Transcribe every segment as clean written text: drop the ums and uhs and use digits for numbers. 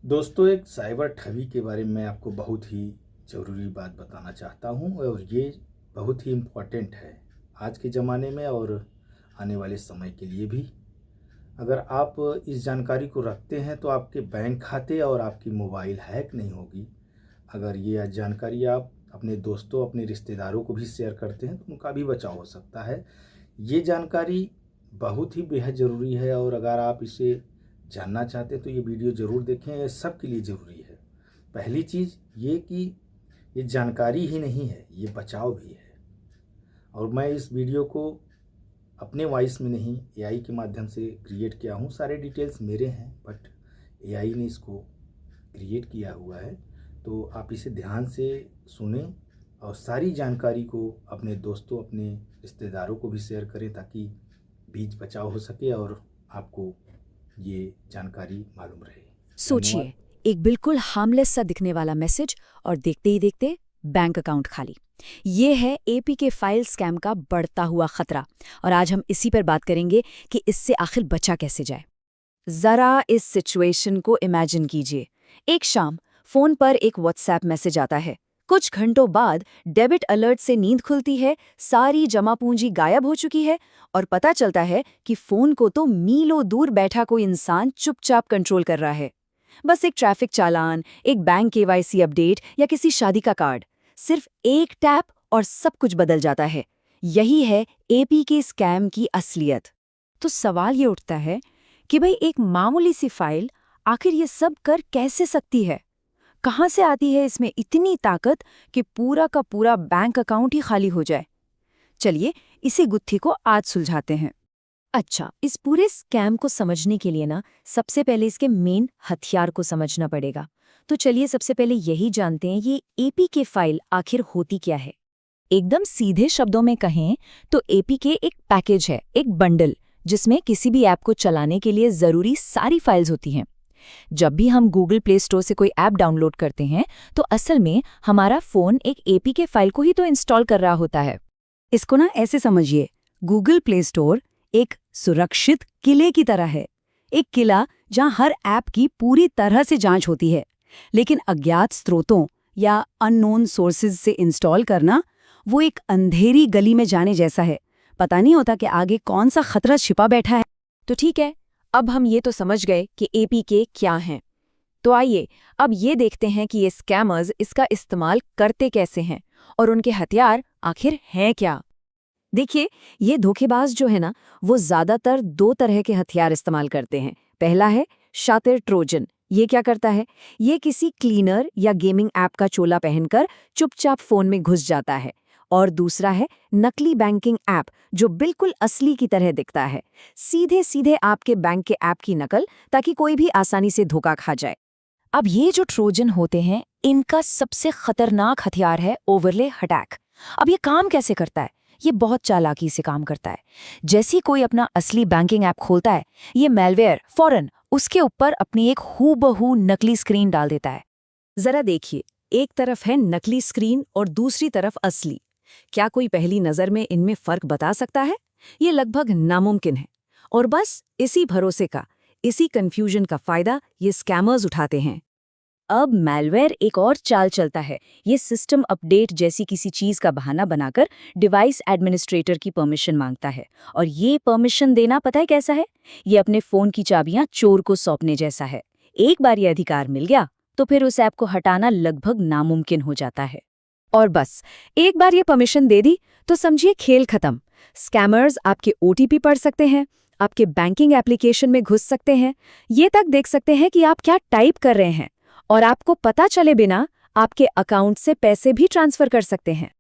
दोस्तों, एक साइबर ठगी के बारे में आपको बहुत ही ज़रूरी बात बताना चाहता हूँ और ये बहुत ही इम्पोर्टेंट है आज के ज़माने में और आने वाले समय के लिए भी। अगर आप इस जानकारी को रखते हैं तो आपके बैंक खाते और आपकी मोबाइल हैक नहीं होगी। अगर ये जानकारी आप अपने दोस्तों, अपने रिश्तेदारों को भी शेयर करते हैं तो उनका भी बचाव हो सकता है। ये जानकारी बहुत ही बेहद ज़रूरी है और अगर आप इसे जानना चाहते हैं तो ये वीडियो ज़रूर देखें, ये सबके लिए ज़रूरी है। पहली चीज़ ये कि ये जानकारी ही नहीं है, ये बचाव भी है। और मैं इस वीडियो को अपने वॉइस में नहीं, एआई के माध्यम से क्रिएट किया हूँ। सारे डिटेल्स मेरे हैं बट एआई ने इसको क्रिएट किया हुआ है। तो आप इसे ध्यान से सुनें और सारी जानकारी को अपने दोस्तों, अपने रिश्तेदारों को भी शेयर करें ताकि बीच बचाव हो सके और आपको ये जानकारी मालूम रहे। धन्यवाद। सोचिए, एक बिल्कुल हार्मलेस सा दिखने वाला मैसेज और देखते ही देखते बैंक अकाउंट खाली। ये है एपीके फाइल स्कैम का बढ़ता हुआ खतरा और आज हम इसी पर बात करेंगे कि इससे आखिर बचा कैसे जाए। जरा इस सिचुएशन को इमेजिन कीजिए। एक शाम फोन पर एक व्हाट्सएप मैसेज आता है। कुछ घंटों बाद डेबिट अलर्ट से नींद खुलती है, सारी जमा पूंजी गायब हो चुकी है और पता चलता है कि फोन को तो मीलों दूर बैठा कोई इंसान चुपचाप कंट्रोल कर रहा है। बस एक ट्रैफिक चालान, एक बैंक केवाईसी अपडेट या किसी शादी का कार्ड, सिर्फ एक टैप और सब कुछ बदल जाता है। यही है एपीके स्कैम की असलियत। तो सवाल ये उठता है कि भाई एक मामूली सी फाइल आखिर ये सब कर कैसे सकती है? कहाँ से आती है इसमें इतनी ताकत कि पूरा का पूरा बैंक अकाउंट ही खाली हो जाए? चलिए इसी गुत्थी को आज सुलझाते हैं। अच्छा, इस पूरे स्कैम को समझने के लिए ना सबसे पहले इसके मेन हथियार को समझना पड़ेगा। तो चलिए सबसे पहले यही जानते हैं ये एपीके फाइल आखिर होती क्या है। एकदम सीधे शब्दों में कहें तो एपीके एक पैकेज है, एक बंडल जिसमें किसी भी ऐप को चलाने के लिए जरूरी सारी फाइल्स होती हैं। जब भी हम गूगल प्ले स्टोर से कोई ऐप डाउनलोड करते हैं तो असल में हमारा फोन एक एपीके फाइल को ही तो इंस्टॉल कर रहा होता है। इसको ना ऐसे समझिए, गूगल प्ले स्टोर एक सुरक्षित किले की तरह है। एक किला जहां हर ऐप की पूरी तरह से जांच होती है, लेकिन अज्ञात स्रोतों या अननोन सोर्सेज से इंस्टॉल करना वो एक अंधेरी गली में जाने जैसा है। पता नहीं होता कि आगे कौन सा खतरा छिपा बैठा है। तो ठीक है, अब हम ये तो समझ गए कि एपीके क्या हैं। तो आइए अब ये देखते हैं कि ये स्कैमर्स इसका इस्तेमाल करते कैसे हैं और उनके हथियार आखिर हैं क्या। देखिए, ये धोखेबाज जो है ना, वो ज्यादातर दो तरह के हथियार इस्तेमाल करते हैं। पहला है शातिर ट्रोजन। ये क्या करता है? ये किसी क्लीनर या गेमिंग ऐप का चोला पहनकर चुपचाप फोन में घुस जाता है। और दूसरा है नकली बैंकिंग ऐप, जो बिल्कुल असली की तरह दिखता है। सीधे सीधे आपके बैंक के ऐप की नकल, ताकि कोई भी आसानी से धोखा खा जाए। अब ये जो ट्रोजन होते हैं, इनका सबसे खतरनाक हथियार है ओवरले अटैक। अब ये काम कैसे करता है? ये बहुत चालाकी से काम करता है। जैसे ही कोई अपना असली बैंकिंग ऐप खोलता है, ये मैलवेयर फौरन उसके ऊपर अपनी एक हूबहू नकली स्क्रीन डाल देता है। जरा देखिए, एक तरफ है नकली स्क्रीन और दूसरी तरफ असली। क्या कोई पहली नजर में इनमें फर्क बता सकता है? ये लगभग नामुमकिन है। और बस इसी भरोसे का, इसी कंफ्यूजन का फायदा ये स्कैमर्स उठाते हैं। अब मैलवेयर एक और चाल चलता है। ये सिस्टम अपडेट जैसी किसी चीज का बहाना बनाकर डिवाइस एडमिनिस्ट्रेटर की परमिशन मांगता है। और ये परमिशन देना पता है कैसा है? ये अपने फोन की चाबियां चोर को सौंपने जैसा है। एक बार ये अधिकार मिल गया तो फिर उस ऐप को हटाना लगभग नामुमकिन हो जाता है। और बस एक बार ये परमिशन दे दी तो समझिए खेल खत्म। स्कैमर्स आपके ओटीपी पढ़ सकते हैं, आपके बैंकिंग एप्लीकेशन में घुस सकते हैं, ये तक देख सकते हैं कि आप क्या टाइप कर रहे हैं, और आपको पता चले बिना आपके अकाउंट से पैसे भी ट्रांसफर कर सकते हैं।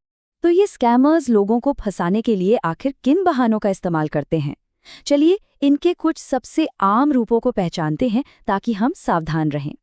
तो ये स्कैमर्स लोगों को फंसाने के लिए आखिर किन बहानों का इस्तेमाल करते हैं? चलिए इनके कुछ सबसे आम रूपों को पहचानते हैं ताकि हम सावधान रहें।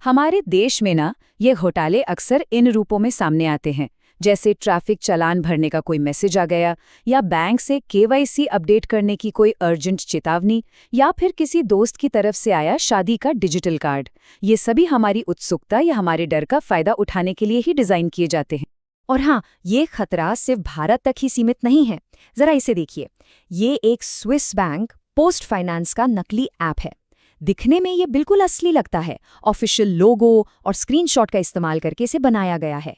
हमारे देश में ना ये घोटाले अक्सर इन रूपों में सामने आते हैं, जैसे ट्रैफिक चालान भरने का कोई मैसेज आ गया, या बैंक से केवाईसी अपडेट करने की कोई अर्जेंट चेतावनी, या फिर किसी दोस्त की तरफ से आया शादी का डिजिटल कार्ड। ये सभी हमारी उत्सुकता या हमारे डर का फायदा उठाने के लिए ही डिजाइन किए जाते हैं। और हाँ, ये खतरा सिर्फ भारत तक ही सीमित नहीं है। जरा इसे देखिए, ये एक स्विस बैंक पोस्ट फाइनेंस का नकली ऐप है। दिखने में ये बिल्कुल असली लगता है। ऑफिशियल लोगो और स्क्रीनशॉट का इस्तेमाल करके इसे बनाया गया है।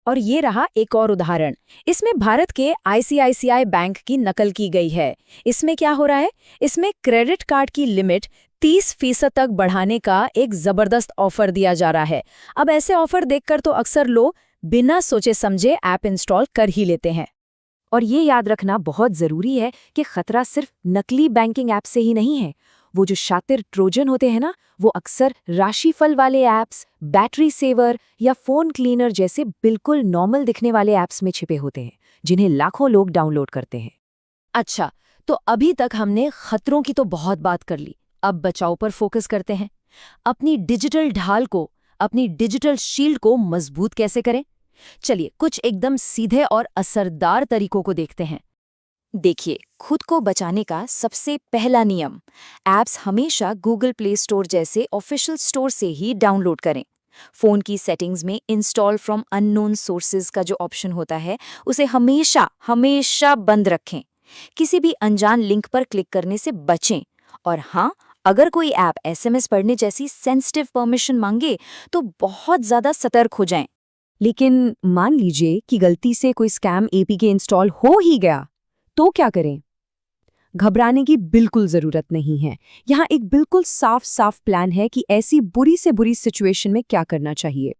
और ये रहा एक और उदाहरण। इसमें भारत के आईसीआईसीआई बैंक की नकल की गई है। इसमें क्या हो रहा है? इसमें क्रेडिट कार्ड की लिमिट 30% तक बढ़ाने का एक जबरदस्त ऑफर दिया जा रहा है। अब ऐसे ऑफर देखकर तो अक्सर लोग बिना सोचे समझे ऐप इंस्टॉल कर ही लेते हैं। और ये याद रखना बहुत जरूरी है कि खतरा सिर्फ नकली बैंकिंग ऐप से ही नहीं है। वो जो शातिर ट्रोजन होते हैं ना, वो अक्सर राशिफल वाले ऐप्स, बैटरी सेवर या फोन क्लीनर जैसे बिल्कुल नॉर्मल दिखने वाले ऐप्स में छिपे होते हैं, जिन्हें लाखों लोग डाउनलोड करते हैं। अच्छा, तो अभी तक हमने खतरों की तो बहुत बात कर ली। अब बचाव पर फोकस करते हैं। अपनी डिजिटल ढाल को, अपनी डिजिटल शील्ड को मजबूत कैसे करें? चलिए कुछ एकदम सीधे और असरदार तरीकों को देखते हैं। देखिए, खुद को बचाने का सबसे पहला नियम, ऐप्स हमेशा गूगल प्ले स्टोर जैसे ऑफिशियल स्टोर से ही डाउनलोड करें। फोन की सेटिंग्स में इंस्टॉल फ्रॉम अननोन सोर्सेज का जो ऑप्शन होता है, उसे हमेशा हमेशा बंद रखें। किसी भी अनजान लिंक पर क्लिक करने से बचें। और हाँ, अगर कोई ऐप एसएमएस पढ़ने जैसी सेंसिटिव परमिशन मांगे तो बहुत ज़्यादा सतर्क हो जाएं। लेकिन मान लीजिए कि गलती से कोई स्कैम एपीके इंस्टॉल हो ही गया, तो क्या करें? घबराने की बिल्कुल जरूरत नहीं है। यहाँ एक बिल्कुल साफ प्लान है कि ऐसी बुरी से बुरी सिचुएशन में क्या करना चाहिए।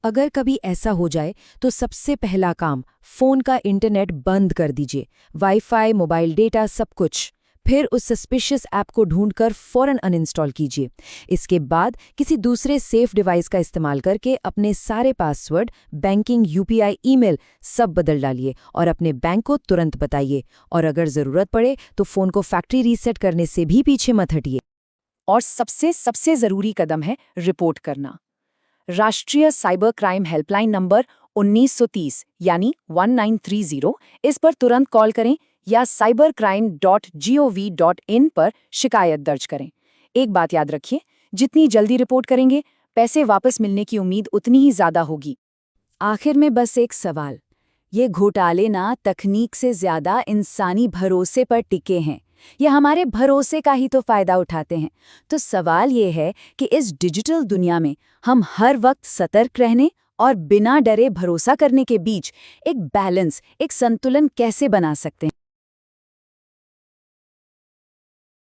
अगर कभी ऐसा हो जाए तो सबसे पहला काम, फोन का इंटरनेट बंद कर दीजिए, वाईफाई, मोबाइल डेटा, सब कुछ। फिर उस सस्पिशियस ऐप को ढूंढकर फौरन अनइंस्टॉल कीजिए। इसके बाद किसी दूसरे सेफ डिवाइस का इस्तेमाल करके अपने सारे पासवर्ड, बैंकिंग, यूपीआई, ईमेल सब बदल डालिए और अपने बैंक को तुरंत बताइए। और अगर ज़रूरत पड़े तो फ़ोन को फैक्ट्री रीसेट करने से भी पीछे मत हटिए। और सबसे ज़रूरी कदम है रिपोर्ट करना। राष्ट्रीय साइबर क्राइम हेल्पलाइन नंबर 1930 यानी 1930, इस पर तुरंत कॉल करें या cybercrime.gov.in पर शिकायत दर्ज करें। एक बात याद रखिए, जितनी जल्दी रिपोर्ट करेंगे, पैसे वापस मिलने की उम्मीद उतनी ही ज़्यादा होगी। आखिर में बस एक सवाल, ये घोटाले ना तकनीक से ज़्यादा इंसानी भरोसे पर टिके हैं। ये हमारे भरोसे का ही तो फ़ायदा उठाते हैं। तो सवाल ये है कि इस डिजिटल दुनिया में हम हर वक्त सतर्क रहने और बिना डरे भरोसा करने के बीच एक बैलेंस, एक संतुलन कैसे बना सकते हैं?